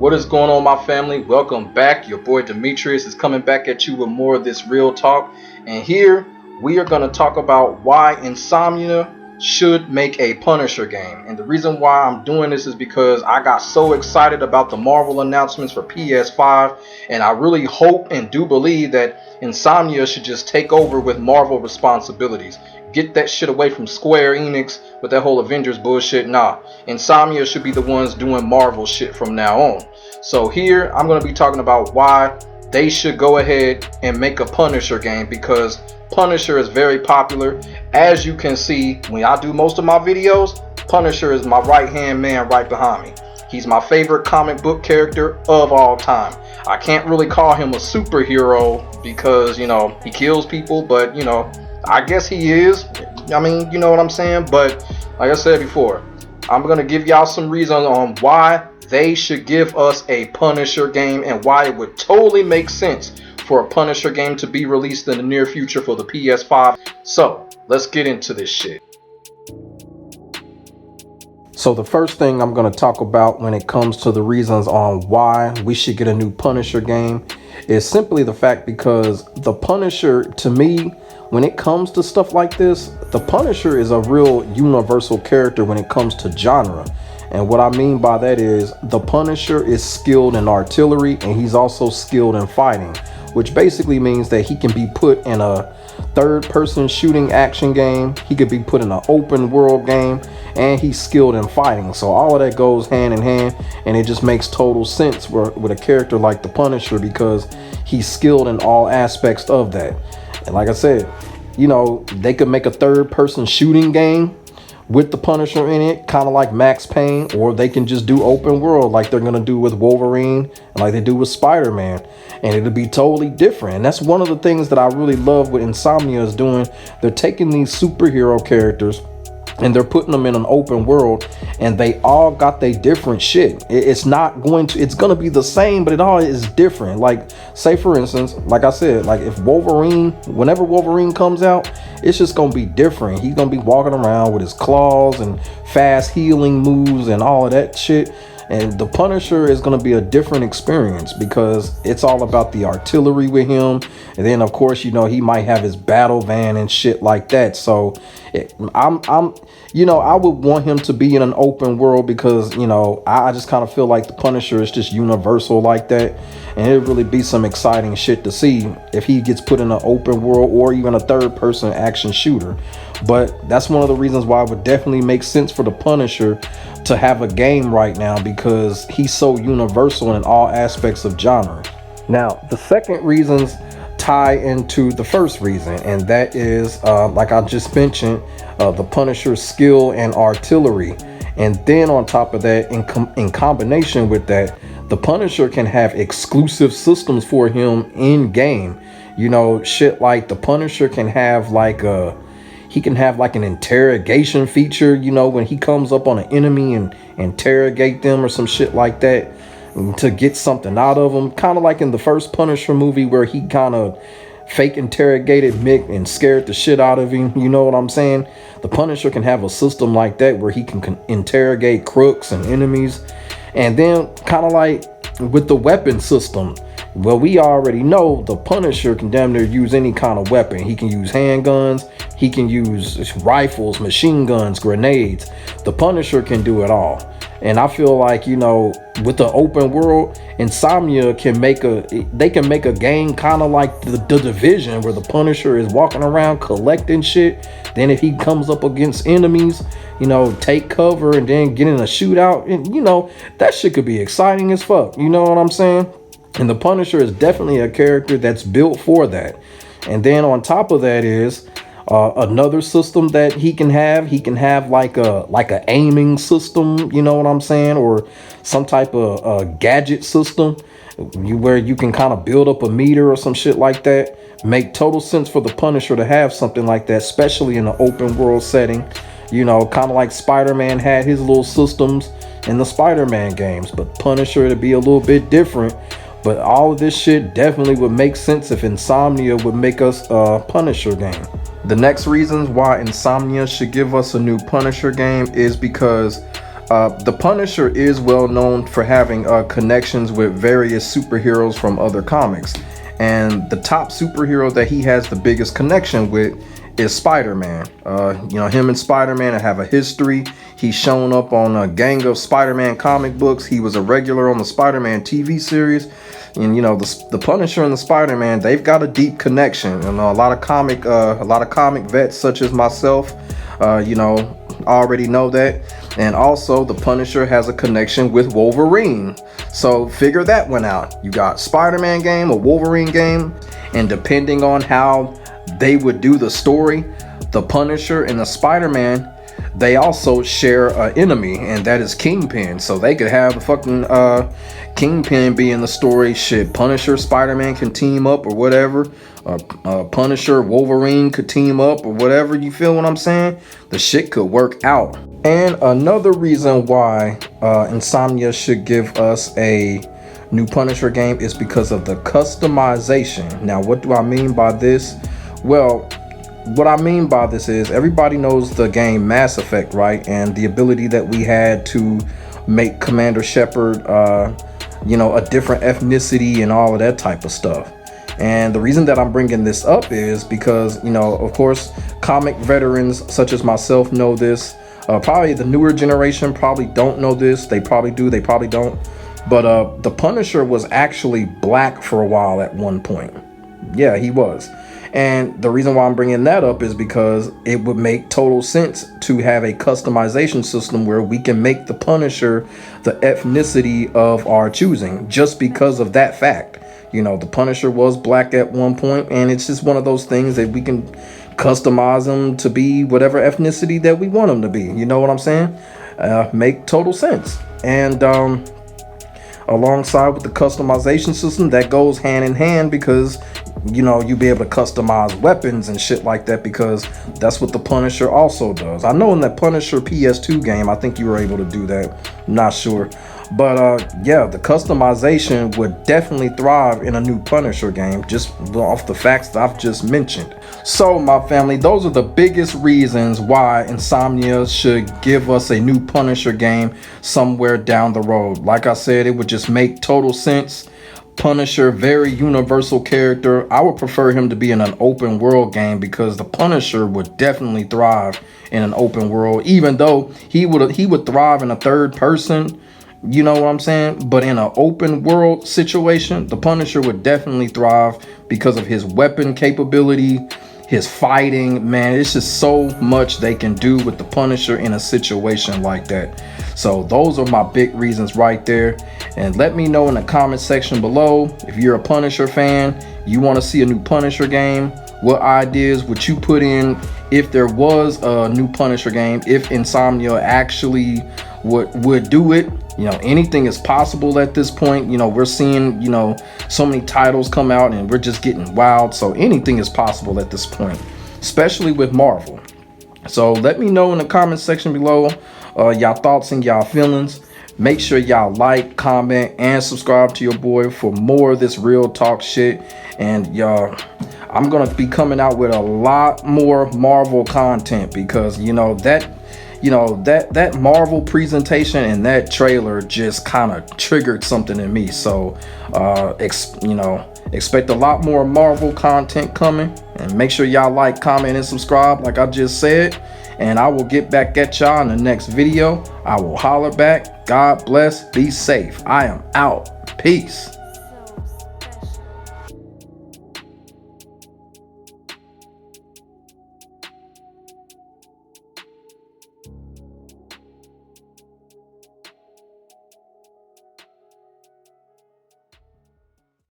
What is going on, my family? Welcome back. Your boy Demetrius is coming back at you with more of this real talk. And here we are going to talk about why Insomnia should make a Punisher game. And the reason why I'm doing this is because I got so excited about the Marvel announcements for PS5. And I really hope and do believe that Insomnia should just take over with Marvel responsibilities. Get that shit away from Square Enix with that whole Avengers bullshit. Nah, Insomnia should be the ones doing Marvel shit from now on. So here I'm going to be talking about why they should go ahead and make a Punisher game, because Punisher is very popular. As you can see, when I do most of my videos, Punisher is my right hand man right behind me. He's my favorite comic book character of all time. I can't really call him a superhero because, you know, he kills people, but, you know, I guess he is. I mean, you know what I'm saying? But like I said before, I'm going to give y'all some reasons on why they should give us a Punisher game and why it would totally make sense for a Punisher game to be released in the near future for the PS5. So let's get into this shit. So the first thing I'm going to talk about when it comes to the reasons on why we should get a new Punisher game is simply the fact because the Punisher, to me, when it comes to stuff like this, the Punisher is a real universal character when it comes to genre. And what I mean by that is the Punisher is skilled in artillery and he's also skilled in fighting, which basically means that he can be put in a third-person shooting action game. He could be put in an open world game, and he's skilled in fighting. So all of that goes hand in hand, and it just makes total sense with a character like the Punisher because he's skilled in all aspects of that. And like I said, you know, they could make a third-person shooting game with the Punisher in it, kind of like Max Payne, or they can just do open world like they're gonna do with Wolverine and like they do with Spider-Man, and it'll be totally different. And that's one of the things that I really love what Insomnia is doing. They're taking these superhero characters and they're putting them in an open world, and they all got their different shit. It's going to be the same, but it all is different. Like, say for instance, like I said, like if whenever Wolverine comes out, it's just going to be different. He's going to be walking around with his claws and fast healing moves and all of that shit. And the Punisher is going to be a different experience because it's all about the artillery with him. And then, of course, you know, he might have his battle van and shit like that. So I would want him to be in an open world because, you know, I just kind of feel like the Punisher is just universal like that. And it'd really be some exciting shit to see if he gets put in an open world or even a third-person action shooter. But that's one of the reasons why it would definitely make sense for the Punisher to have a game right now, because he's so universal in all aspects of genre. Now, the second reasons tie into the first reason, and that is, like I just mentioned, the Punisher's skill and artillery. And then on top of that, in combination with that, the Punisher can have exclusive systems for him in game. You know, shit like the Punisher can have like an interrogation feature, you know, when he comes up on an enemy and interrogate them or some shit like that to get something out of them. Kind of like in the first Punisher movie where he kind of fake interrogated Mick and scared the shit out of him. You know what I'm saying? The Punisher can have a system like that where he can interrogate crooks and enemies. And then kind of like with the weapon system, well, we already know the Punisher can damn near use any kind of weapon. He can use handguns, he can use rifles, machine guns, grenades. The Punisher can do it all. And I feel like, you know, with the open world, Insomnia can make a game kind of like the Division, where the Punisher is walking around collecting shit. Then if he comes up against enemies, you know, take cover and then get in a shootout. And, you know, that shit could be exciting as fuck. You know what I'm saying? And the Punisher is definitely a character that's built for that. And then on top of that is another system that he can have like a aiming system, you know what I'm saying, or some type of gadget system where you can kind of build up a meter or some shit like that. Make total sense for the Punisher to have something like that, especially in an open world setting. You know, kind of like Spider-Man had his little systems in the Spider-Man games, but Punisher to be a little bit different. But all of this shit definitely would make sense if Insomnia would make us a Punisher game. The next reasons why Insomnia should give us a new Punisher game is because The Punisher is well known for having connections with various superheroes from other comics. And the top superhero that he has the biggest connection with is Spider-Man. Him and Spider-Man have a history. He's shown up on a gang of Spider-Man comic books. He was a regular on the Spider-Man TV series. And the Punisher and the Spider-Man, they've got a deep connection. And a lot of comic vets such as myself, already know that. And also the Punisher has a connection with Wolverine. So figure that one out. You got Spider-Man game, a Wolverine game, and depending on how they would do the story, the Punisher and the Spider-Man, they also share an enemy, and that is Kingpin. So they could have a fucking Kingpin be in the story. Shit, Punisher, Spider-Man can team up or whatever. Punisher, Wolverine could team up or whatever. You feel what I'm saying? The shit could work out. And another reason why Insomnia should give us a new Punisher game is because of the customization. Now, what do I mean by this? Well, what I mean by this is everybody knows the game Mass Effect, right? And the ability that we had to make Commander Shepard, a different ethnicity and all of that type of stuff. And the reason that I'm bringing this up is because, of course, comic veterans such as myself know this. Probably the newer generation probably don't know this. They probably do, they probably don't. But the Punisher was actually black for a while at one point. Yeah, he was. And the reason why I'm bringing that up is because it would make total sense to have a customization system where we can make the Punisher the ethnicity of our choosing, just because of that fact. The Punisher was black at one point, and it's just one of those things that we can customize him to be whatever ethnicity that we want him to be. You know what I'm saying? Make total sense. And alongside with the customization system, that goes hand in hand because you'll be able to customize weapons and shit like that, because that's what the Punisher also does. I know in that Punisher PS2 game, I think you were able to do that. I'm not sure. But yeah, the customization would definitely thrive in a new Punisher game, just off the facts that I've just mentioned. So my family, those are the biggest reasons why Insomnia should give us a new Punisher game somewhere down the road. Like I said, it would just make total sense. Punisher, very universal character. I would prefer him to be in an open world game, because the Punisher would definitely thrive in an open world, even though he would thrive in a third person. You know what I'm saying? But in an open world situation, the Punisher would definitely thrive because of his weapon capability, his fighting. Man, it's just so much they can do with the Punisher in a situation like that. So those are my big reasons right there. And let me know in the comment section below if you're a Punisher fan, you want to see a new Punisher game, what ideas would you put in if there was a new Punisher game, if Insomnia actually would do it. Anything is possible at this point. We're seeing, so many titles come out and we're just getting wild. So anything is possible at this point, especially with Marvel. So let me know in the comment section below y'all thoughts and y'all feelings. Make sure y'all like, comment, and subscribe to your boy for more of this real talk shit. And y'all, I'm gonna be coming out with a lot more Marvel content, because that Marvel presentation and that trailer just kind of triggered something in me. So expect a lot more Marvel content coming, and make sure y'all like, comment, and subscribe like I just said. And I will get back at y'all in the next video. I will holler back. God bless. Be safe. I am out. Peace.